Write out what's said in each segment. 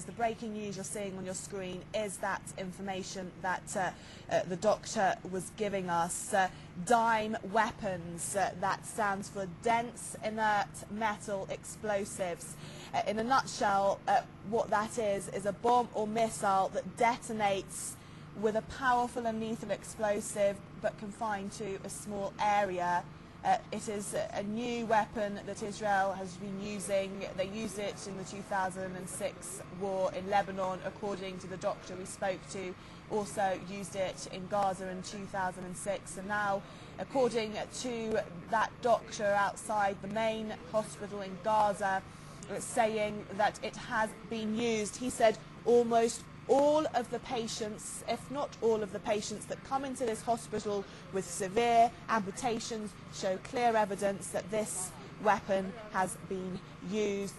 The breaking news you're seeing on your screen is that information that the doctor was giving us. DIME weapons, that stands for dense inert metal explosives. In a nutshell, what that is a bomb or missile that detonates with a powerful and lethal explosive but confined to a small area. It is a new weapon that Israel has been using. They used it in the 2006 war in Lebanon, according to the doctor we spoke to. Also used it in Gaza in 2006. And now, according to that doctor outside the main hospital in Gaza, saying that it has been used, he said almost all of the patients, if not all of the patients that come into this hospital with severe amputations, show clear evidence that this weapon has been used.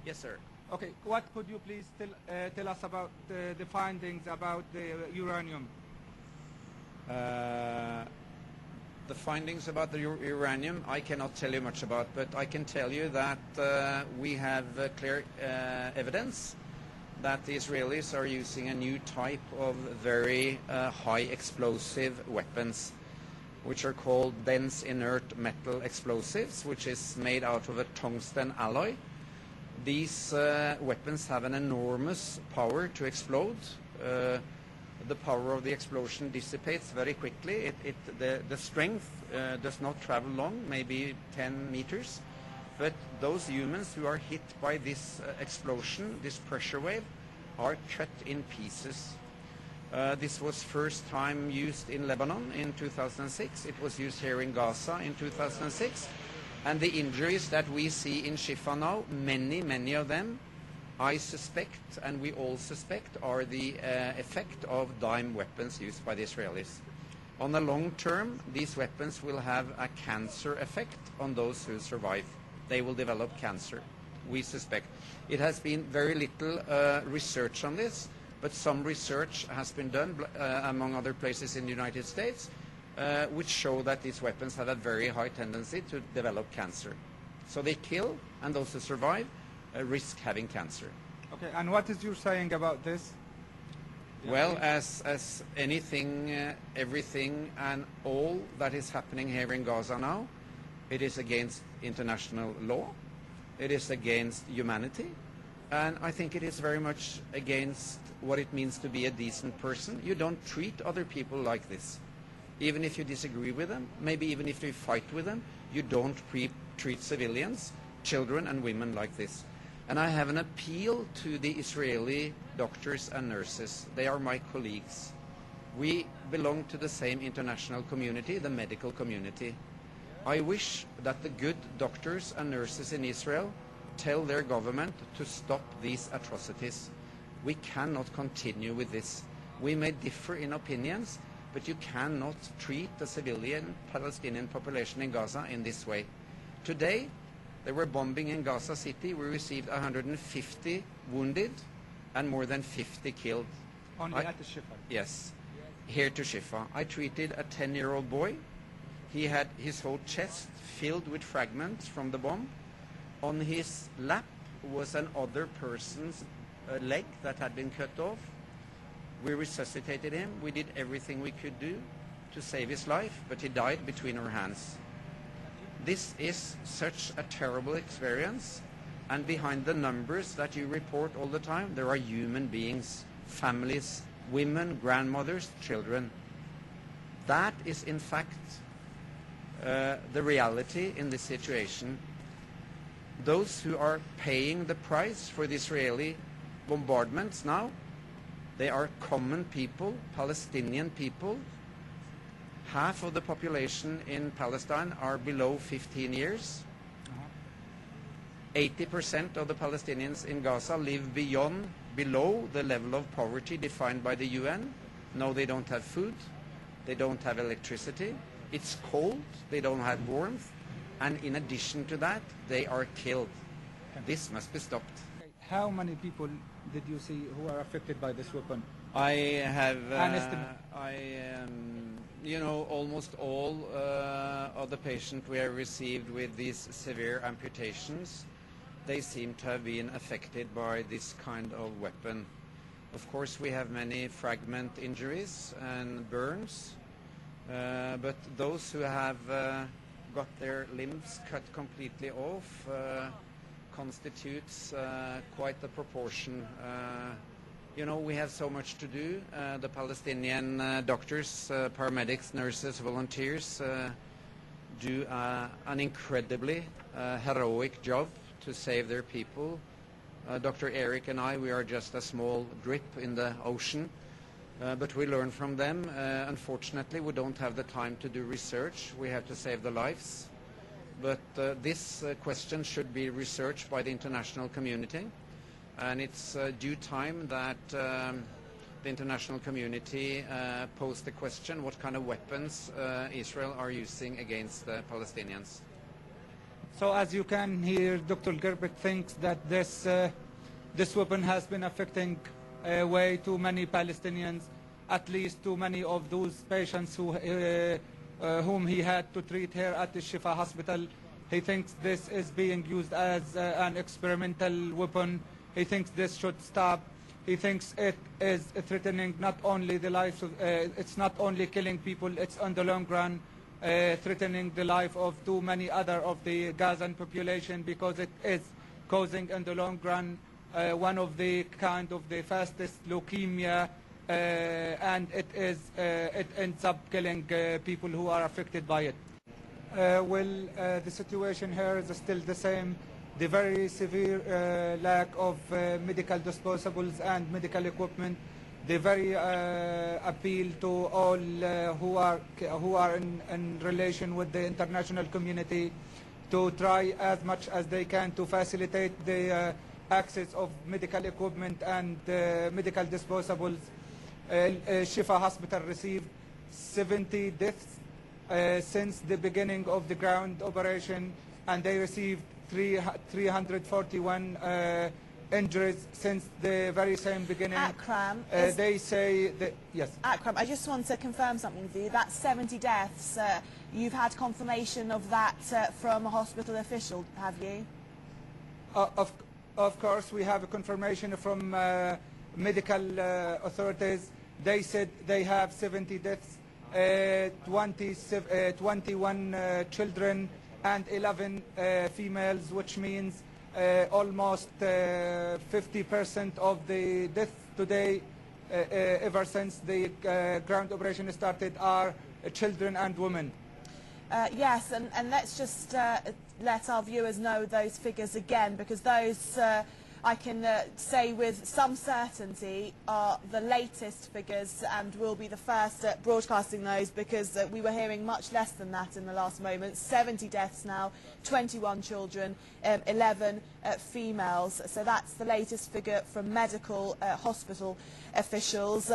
Yes, sir. Okay, what could you please tell us about the findings about the uranium? The findings about the uranium I cannot tell you much about, but I can tell you that we have clear evidence that the Israelis are using a new type of very high explosive weapons, which are called dense inert metal explosives, which is made out of a tungsten alloy. These weapons have an enormous power to explode. The power of the explosion dissipates very quickly. The strength does not travel long, maybe 10 meters. But those humans who are hit by this explosion, this pressure wave, are cut in pieces. This was first time used in Lebanon in 2006. It was used here in Gaza in 2006. And the injuries that we see in Shifa now, many of them, I suspect, and we all suspect, are the effect of DIME weapons used by the Israelis. On the long term, these weapons will have a cancer effect on those who survive. They will develop cancer, we suspect. It has been very little research on this, but some research has been done, among other places in the United States, which show that these weapons have a very high tendency to develop cancer. So they kill, and those who survive risk having cancer. Okay, and what is your saying about this? Well, as anything, everything, and all that is happening here in Gaza now, it is against international law, it is against humanity, and I think it is very much against what it means to be a decent person. You don't treat other people like this. Even if you disagree with them, maybe even if you fight with them, you don't treat civilians, children and women like this. And I have an appeal to the Israeli doctors and nurses. They are my colleagues. We belong to the same international community, the medical community. I wish that the good doctors and nurses in Israel tell their government to stop these atrocities. We cannot continue with this. We may differ in opinions, but you cannot treat the civilian Palestinian population in Gaza in this way. Today, they were bombing in Gaza City. We received 150 wounded and more than 50 killed. Only at the Shifa? Yes, here to Shifa. I treated a 10-year-old boy. He had his whole chest filled with fragments from the bomb. On his lap was another person's leg that had been cut off. We resuscitated him. We did everything we could do to save his life, but he died between our hands. This is such a terrible experience, and behind the numbers that you report all the time, there are human beings, families, women, grandmothers, children. That is, in fact, the reality in this situation. Those who are paying the price for the Israeli bombardments now, they are common people, Palestinian people. Half of the population in Palestine are below 15 years. 80% of the Palestinians in Gaza live below the level of poverty defined by the UN. No, they don't have food. They don't have electricity. It's cold. They don't have warmth. And in addition to that, they are killed. This must be stopped. How many people did you see who are affected by this weapon? I have, you know, almost all of the patients we have received with these severe amputations they seem to have been affected by this kind of weapon. Of course, we have many fragment injuries and burns, but those who have got their limbs cut completely off constitutes quite a proportion. You know, we have so much to do. The Palestinian doctors, paramedics, nurses, volunteers do an incredibly heroic job to save their people. Dr. Eric and I, we are just a small drip in the ocean, but we learn from them. Unfortunately, we don't have the time to do research. We have to save the lives. But this question should be researched by the international community, and it's due time that the international community pose the question what kind of weapons Israel are using against the Palestinians. So as you can hear, Dr. Gerbek thinks that this weapon has been affecting way too many Palestinians, at least too many of those patients whom he had to treat here at the Shifa hospital. He thinks this is being used as an experimental weapon. He thinks this should stop. He thinks it is threatening not only the lives of, it's not only killing people, it's on the long run threatening the life of too many other of the Gazan population, because it is causing in the long run one of the kind of the fastest leukemia, and it ends up killing people who are affected by it. The situation here is still the same. The very severe lack of medical disposables and medical equipment. The very appeal to all who are in relation with the international community to try as much as they can to facilitate the access of medical equipment and medical disposables. Shifa Hospital received 70 deaths since the beginning of the ground operation, and they received 341 injuries since the very same beginning. Akram, they say that, yes. Akram, I just want to confirm something with you. That's 70 deaths. You've had confirmation of that from a hospital official, have you? Of course, we have a confirmation from medical authorities. They said they have 70 deaths, 21 children and 11 females, which means almost 50% of the deaths today, ever since the ground operation started, are children and women. Yes, and let's just let our viewers know those figures again, because those I can say with some certainty are the latest figures, and we'll be the first at broadcasting those, because we were hearing much less than that in the last moment. 70 deaths now, 21 children, 11 females. So that's the latest figure from medical hospital officials.